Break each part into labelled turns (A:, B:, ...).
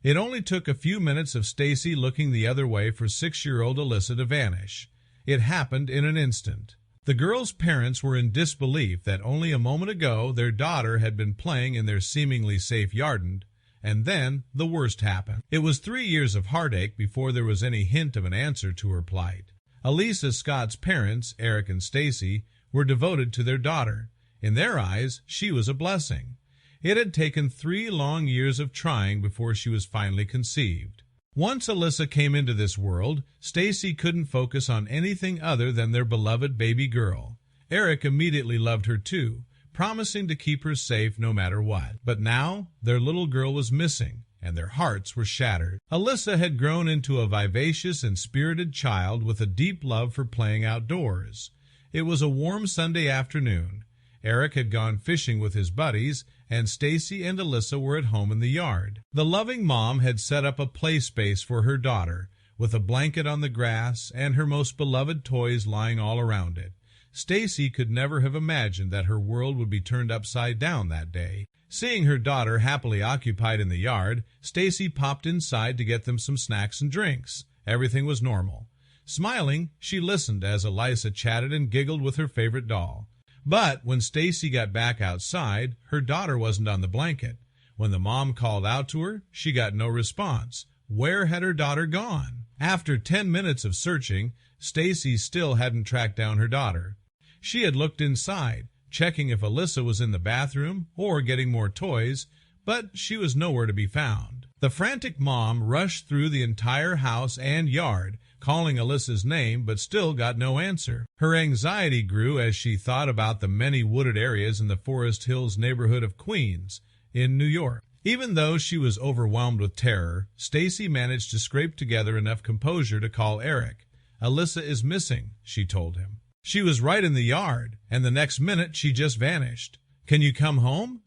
A: It only took a few minutes of Stacy looking the other way for 6-year-old Alyssa to vanish. It happened in an instant. The girl's parents were in disbelief that only a moment ago their daughter had been playing in their seemingly safe yard, and then the worst happened. It was 3 years of heartache before there was any hint of an answer to her plight. Alyssa Scott's parents, Eric and Stacy, were devoted to their daughter. In their eyes, she was a blessing. It had taken 3 long years of trying before she was finally conceived. Once Alyssa came into this world, Stacy couldn't focus on anything other than their beloved baby girl. Eric immediately loved her too, promising to keep her safe no matter what. But now, their little girl was missing, and their hearts were shattered. Alyssa had grown into a vivacious and spirited child with a deep love for playing outdoors. It was a warm Sunday afternoon. Eric had gone fishing with his buddies, and Stacy and Alyssa were at home in the yard. The loving mom had set up a play space for her daughter, with a blanket on the grass and her most beloved toys lying all around it. Stacy could never have imagined that her world would be turned upside down that day. Seeing her daughter happily occupied in the yard, Stacy popped inside to get them some snacks and drinks. Everything was normal. Smiling, she listened as Alyssa chatted and giggled with her favorite doll. But when Stacy got back outside, her daughter wasn't on the blanket. When the mom called out to her, she got no response. Where had her daughter gone? After 10 minutes of searching, Stacy still hadn't tracked down her daughter. She had looked inside, checking if Alyssa was in the bathroom or getting more toys, but she was nowhere to be found. The frantic mom rushed through the entire house and yard, calling Alyssa's name, but still got no answer. Her anxiety grew as she thought about the many wooded areas in the Forest Hills neighborhood of Queens, in New York. Even though she was overwhelmed with terror, Stacy managed to scrape together enough composure to call Eric. "Alyssa is missing," she told him. "She was right in the yard, and the next minute she just vanished. Can you come home?"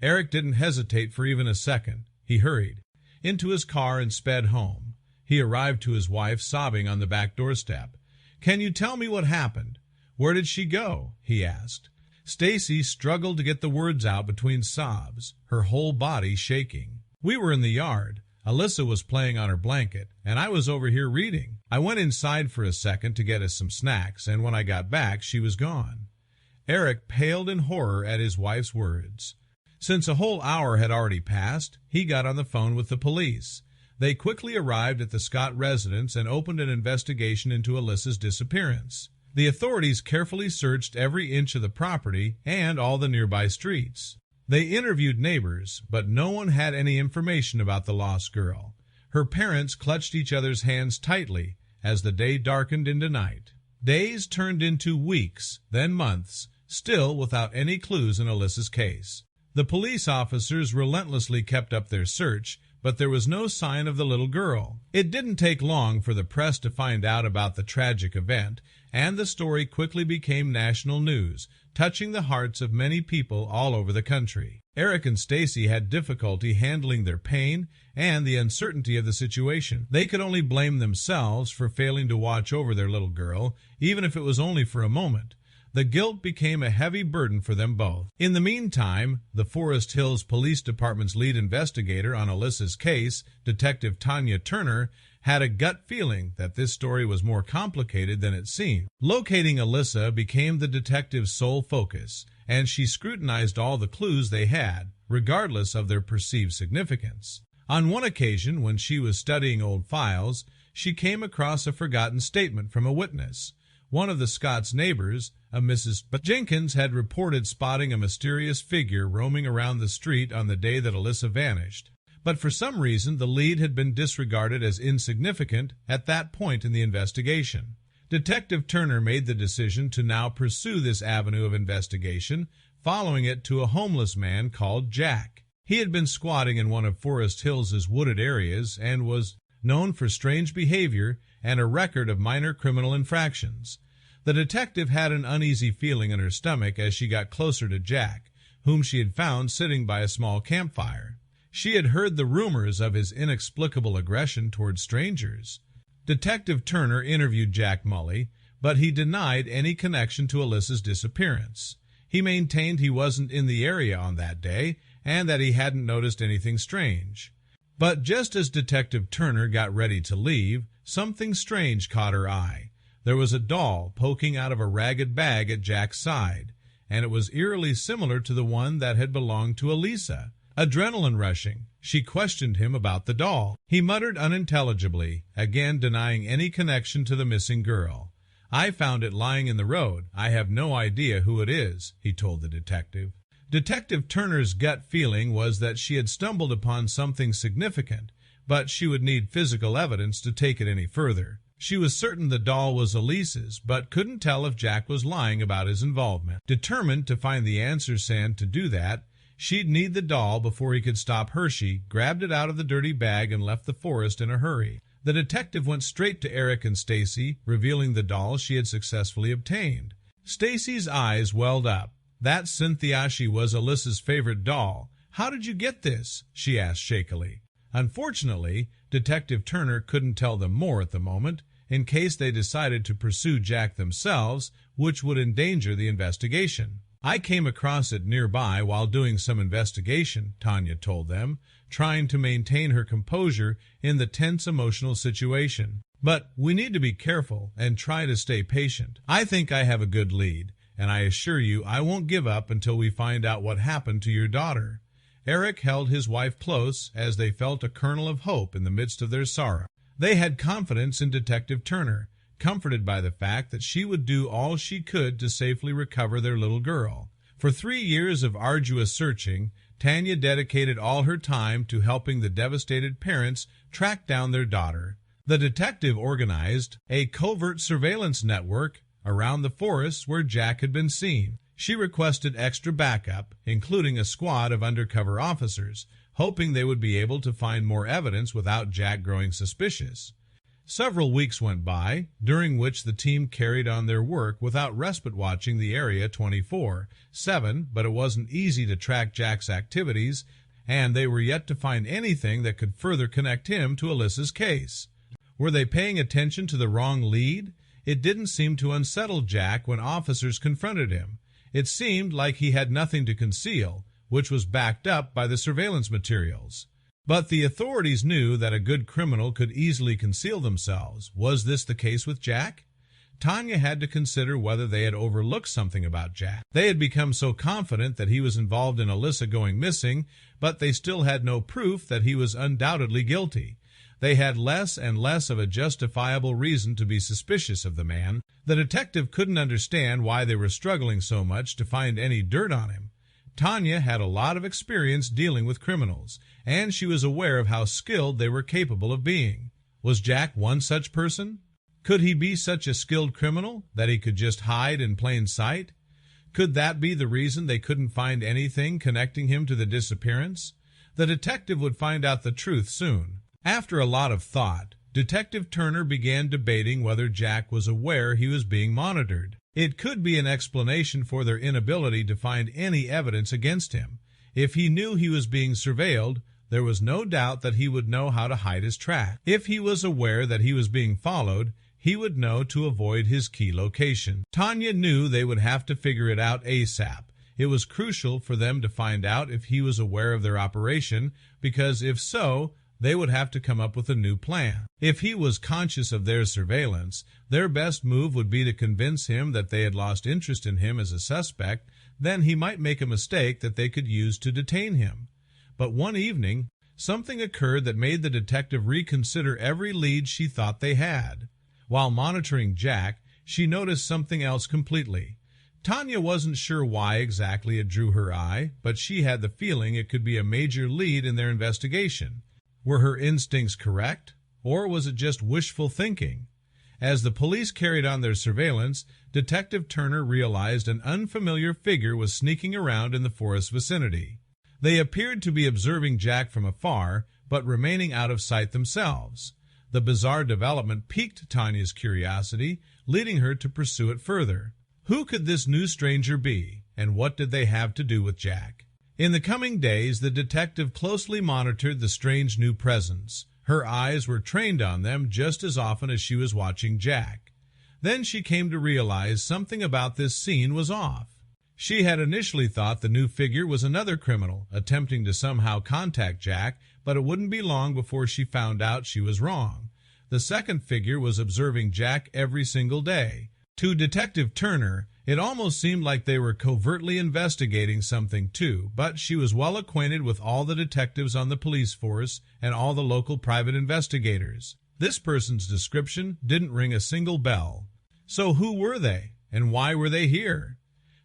A: Eric didn't hesitate for even a second. He hurried into his car and sped home. He arrived to his wife sobbing on the back doorstep. "Can you tell me what happened? Where did she go?" he asked. Stacy struggled to get the words out between sobs, her whole body shaking. "We were in the yard. Alyssa was playing on her blanket, and I was over here reading. I went inside for a second to get us some snacks, and when I got back, she was gone." Eric paled in horror at his wife's words. Since a whole hour had already passed, he got on the phone with the police. They quickly arrived at the Scott residence and opened an investigation into Alyssa's disappearance. The authorities carefully searched every inch of the property and all the nearby streets. They interviewed neighbors, but no one had any information about the lost girl. Her parents clutched each other's hands tightly as the day darkened into night. Days turned into weeks, then months, still without any clues in Alyssa's case. The police officers relentlessly kept up their search, but there was no sign of the little girl. It didn't take long for the press to find out about the tragic event, and the story quickly became national news, touching the hearts of many people all over the country. Eric and Stacy had difficulty handling their pain and the uncertainty of the situation. They could only blame themselves for failing to watch over their little girl, even if it was only for a moment. The guilt became a heavy burden for them both. In the meantime, the Forest Hills Police Department's lead investigator on Alyssa's case, Detective Tanya Turner, had a gut feeling that this story was more complicated than it seemed. Locating Alyssa became the detective's sole focus, and she scrutinized all the clues they had, regardless of their perceived significance. On one occasion, when she was studying old files, she came across a forgotten statement from a witness. One of the Scott's neighbors, a Mrs. Jenkins, had reported spotting a mysterious figure roaming around the street on the day that Alyssa vanished. But for some reason, the lead had been disregarded as insignificant at that point in the investigation. Detective Turner made the decision to now pursue this avenue of investigation, following it to a homeless man called Jack. He had been squatting in one of Forest Hills' wooded areas and was known for strange behavior and a record of minor criminal infractions. The detective had an uneasy feeling in her stomach as she got closer to Jack, whom she had found sitting by a small campfire. She had heard the rumors of his inexplicable aggression toward strangers. Detective Turner interviewed Jack Mully, but he denied any connection to Alyssa's disappearance. He maintained he wasn't in the area on that day and that he hadn't noticed anything strange. But just as Detective Turner got ready to leave, something strange caught her eye. There was a doll poking out of a ragged bag at Jack's side, and it was eerily similar to the one that had belonged to Alyssa. Adrenaline rushing, she questioned him about the doll. He muttered unintelligibly, again denying any connection to the missing girl. "I found it lying in the road. I have no idea who it is," he told the detective. Detective Turner's gut feeling was that she had stumbled upon something significant, but she would need physical evidence to take it any further. She was certain the doll was Alyssa's, but couldn't tell if Jack was lying about his involvement. Determined to find the answers and to do that, she'd need the doll before he could stop her. She grabbed it out of the dirty bag and left the forest in a hurry. The detective went straight to Eric and Stacy, revealing the doll she had successfully obtained. Stacy's eyes welled up. "That Cynthiashi was Alyssa's favorite doll. How did you get this?" she asked shakily. Unfortunately, Detective Turner couldn't tell them more at the moment, in case they decided to pursue Jack themselves, which would endanger the investigation. "I came across it nearby while doing some investigation," Tanya told them, trying to maintain her composure in the tense emotional situation. "But we need to be careful and try to stay patient. I think I have a good lead, and I assure you I won't give up until we find out what happened to your daughter." Eric held his wife close as they felt a kernel of hope in the midst of their sorrow. They had confidence in Detective Turner, comforted by the fact that she would do all she could to safely recover their little girl. For 3 years of arduous searching, Tanya dedicated all her time to helping the devastated parents track down their daughter. The detective organized a covert surveillance network around the forests where Jack had been seen. She requested extra backup, including a squad of undercover officers, hoping they would be able to find more evidence without Jack growing suspicious. Several weeks went by, during which the team carried on their work without respite, watching the area 24/7, but it wasn't easy to track Jack's activities, and they were yet to find anything that could further connect him to Alyssa's case. Were they paying attention to the wrong lead? It didn't seem to unsettle Jack when officers confronted him. It seemed like he had nothing to conceal, which was backed up by the surveillance materials. But the authorities knew that a good criminal could easily conceal themselves. Was this the case with Jack? Tanya had to consider whether they had overlooked something about Jack. They had become so confident that he was involved in Alyssa going missing, but they still had no proof that he was undoubtedly guilty. They had less and less of a justifiable reason to be suspicious of the man. The detective couldn't understand why they were struggling so much to find any dirt on him. Tanya had a lot of experience dealing with criminals, and she was aware of how skilled they were capable of being. Was Jack one such person? Could he be such a skilled criminal that he could just hide in plain sight? Could that be the reason they couldn't find anything connecting him to the disappearance? The detective would find out the truth soon. After a lot of thought, Detective Turner began debating whether Jack was aware he was being monitored. It could be an explanation for their inability to find any evidence against him. If he knew he was being surveilled, there was no doubt that he would know how to hide his track. If he was aware that he was being followed, he would know to avoid his key location. Tanya knew they would have to figure it out ASAP. It was crucial for them to find out if he was aware of their operation, because if so, they would have to come up with a new plan. If he was conscious of their surveillance, their best move would be to convince him that they had lost interest in him as a suspect. Then he might make a mistake that they could use to detain him. But one evening, something occurred that made the detective reconsider every lead she thought they had. While monitoring Jack, she noticed something else completely. Tanya wasn't sure why exactly it drew her eye, but she had the feeling it could be a major lead in their investigation. Were her instincts correct, or was it just wishful thinking? As the police carried on their surveillance, Detective Turner realized an unfamiliar figure was sneaking around in the forest vicinity. They appeared to be observing Jack from afar, but remaining out of sight themselves. The bizarre development piqued Tanya's curiosity, leading her to pursue it further. Who could this new stranger be, and what did they have to do with Jack? In the coming days, the detective closely monitored the strange new presence. Her eyes were trained on them just as often as she was watching Jack. Then she came to realize something about this scene was off. She had initially thought the new figure was another criminal attempting to somehow contact Jack, but it wouldn't be long before she found out she was wrong. The second figure was observing Jack every single day. To Detective Turner, it almost seemed like they were covertly investigating something too, but she was well acquainted with all the detectives on the police force and all the local private investigators. This person's description didn't ring a single bell. So who were they, and why were they here?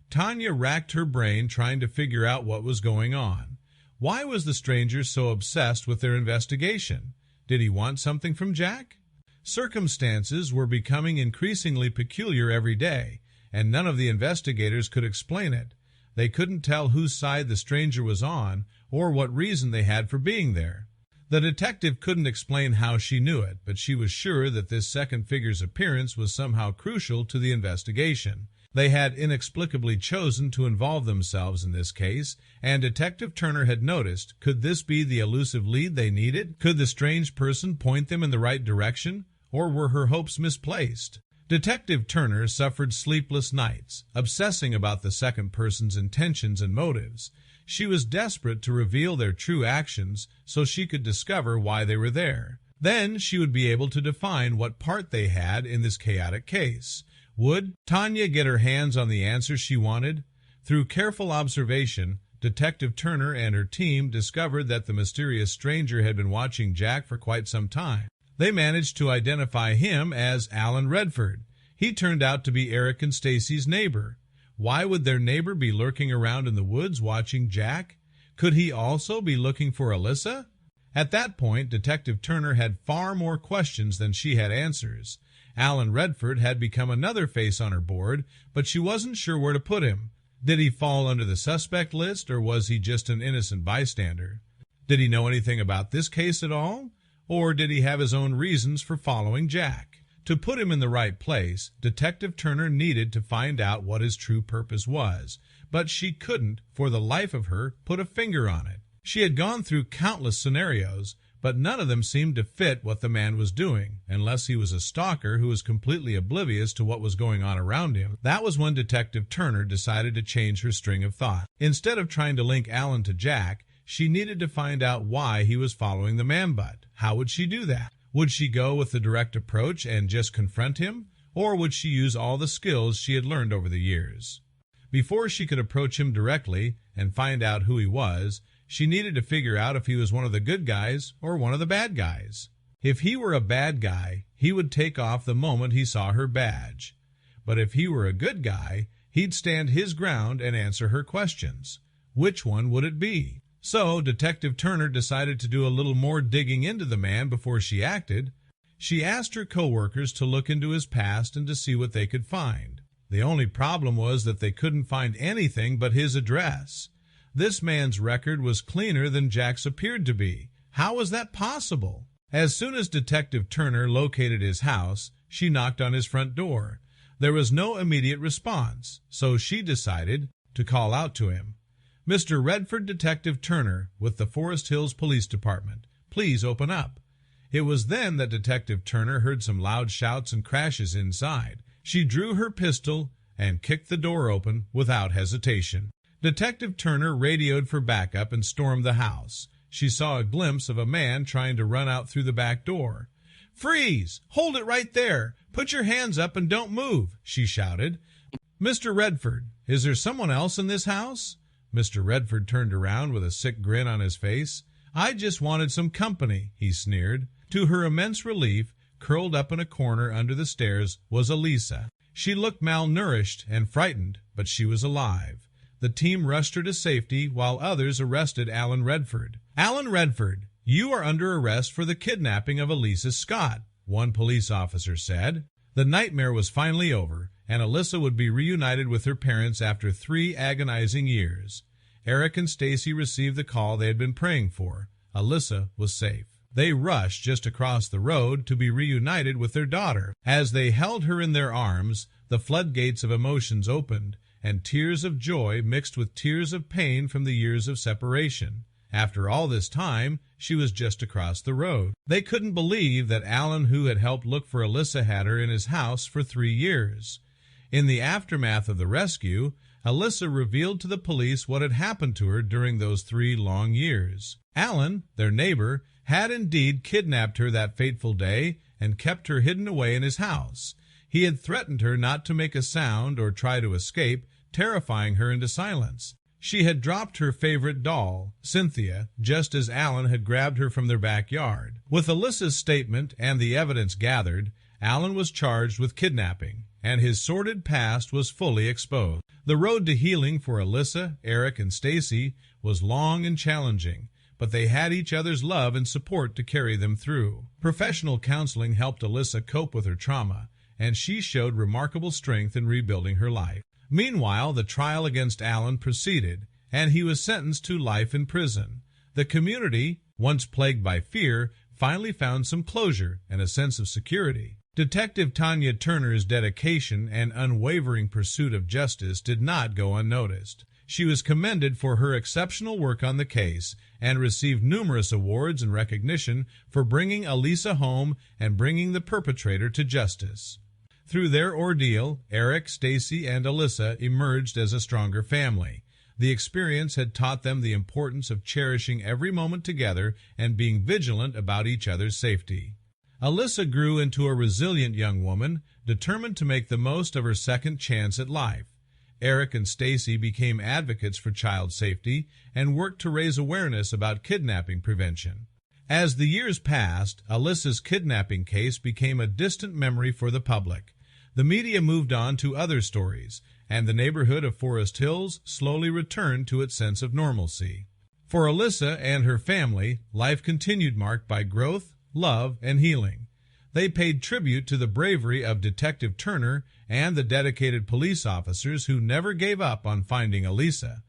A: Tanya racked her brain trying to figure out what was going on. Why was the stranger so obsessed with their investigation? Did he want something from Jack? Circumstances were becoming increasingly peculiar every day, and none of the investigators could explain it. They couldn't tell whose side the stranger was on or what reason they had for being there. The detective couldn't explain how she knew it, but she was sure that this second figure's appearance was somehow crucial to the investigation. They had inexplicably chosen to involve themselves in this case, and Detective Turner had noticed, could this be the elusive lead they needed? Could the strange person point them in the right direction? Or were her hopes misplaced? Detective Turner suffered sleepless nights, obsessing about the second person's intentions and motives. She was desperate to reveal their true actions so she could discover why they were there. Then she would be able to define what part they had in this chaotic case. Would Tanya get her hands on the answers she wanted? Through careful observation, Detective Turner and her team discovered that the mysterious stranger had been watching Jack for quite some time. They managed to identify him as Alan Redford. He turned out to be Eric and Stacy's neighbor. Why would their neighbor be lurking around in the woods watching Jack? Could he also be looking for Alyssa? At that point, Detective Turner had far more questions than she had answers. Alan Redford had become another face on her board, but she wasn't sure where to put him. Did he fall under the suspect list, or was he just an innocent bystander? Did he know anything about this case at all? Or did he have his own reasons for following Jack? To put him in the right place, Detective Turner needed to find out what his true purpose was, but she couldn't, for the life of her, put a finger on it. She had gone through countless scenarios, but none of them seemed to fit what the man was doing, unless he was a stalker who was completely oblivious to what was going on around him. That was when Detective Turner decided to change her string of thought. Instead of trying to link Alan to Jack, she needed to find out why he was following the man-butt. How would she do that? Would she go with the direct approach and just confront him? Or would she use all the skills she had learned over the years? Before she could approach him directly and find out who he was, she needed to figure out if he was one of the good guys or one of the bad guys. If he were a bad guy, he would take off the moment he saw her badge. But if he were a good guy, he'd stand his ground and answer her questions. Which one would it be? So Detective Turner decided to do a little more digging into the man before she acted. She asked her co-workers to look into his past and to see what they could find. The only problem was that they couldn't find anything but his address. This man's record was cleaner than Jack's appeared to be. How was that possible? As soon as Detective Turner located his house, she knocked on his front door. There was no immediate response, so she decided to call out to him. "Mr. Redford, Detective Turner, with the Forest Hills Police Department. Please open up." It was then that Detective Turner heard some loud shouts and crashes inside. She drew her pistol and kicked the door open without hesitation. Detective Turner radioed for backup and stormed the house. She saw a glimpse of a man trying to run out through the back door. "Freeze! Hold it right there! Put your hands up and don't move!" she shouted. "Mr. Redford, is there someone else in this house?" Mr. Redford turned around with a sick grin on his face. "I just wanted some company," he sneered. To her immense relief, curled up in a corner under the stairs was Alyssa. She looked malnourished and frightened, but she was alive. The team rushed her to safety while others arrested Alan Redford. "Alan Redford, you are under arrest for the kidnapping of Alyssa Scott," one police officer said. The nightmare was finally over, and Alyssa would be reunited with her parents after 3 agonizing years. Eric and Stacy received the call they had been praying for. Alyssa was safe. They rushed just across the road to be reunited with their daughter. As they held her in their arms, the floodgates of emotions opened, and tears of joy mixed with tears of pain from the years of separation. After all this time, she was just across the road. They couldn't believe that Alan, who had helped look for Alyssa, had her in his house for 3 years. In the aftermath of the rescue, Alyssa revealed to the police what had happened to her during those 3 long years. Alan, their neighbor, had indeed kidnapped her that fateful day and kept her hidden away in his house. He had threatened her not to make a sound or try to escape, terrifying her into silence. She had dropped her favorite doll, Cynthia, just as Alan had grabbed her from their backyard. With Alyssa's statement and the evidence gathered, Alan was charged with kidnapping, and his sordid past was fully exposed. The road to healing for Alyssa, Eric, and Stacy was long and challenging, but they had each other's love and support to carry them through. Professional counseling helped Alyssa cope with her trauma, and she showed remarkable strength in rebuilding her life. Meanwhile, the trial against Alan proceeded, and he was sentenced to life in prison. The community, once plagued by fear, finally found some closure and a sense of security. Detective Tanya Turner's dedication and unwavering pursuit of justice did not go unnoticed. She was commended for her exceptional work on the case and received numerous awards and recognition for bringing Alyssa home and bringing the perpetrator to justice. Through their ordeal, Eric, Stacy, and Alyssa emerged as a stronger family. The experience had taught them the importance of cherishing every moment together and being vigilant about each other's safety. Alyssa grew into a resilient young woman, determined to make the most of her second chance at life. Eric and Stacy became advocates for child safety and worked to raise awareness about kidnapping prevention. As the years passed, Alyssa's kidnapping case became a distant memory for the public. The media moved on to other stories, and the neighborhood of Forest Hills slowly returned to its sense of normalcy. For Alyssa and her family, life continued marked by growth, love, and healing. They paid tribute to the bravery of Detective Turner and the dedicated police officers who never gave up on finding Alyssa.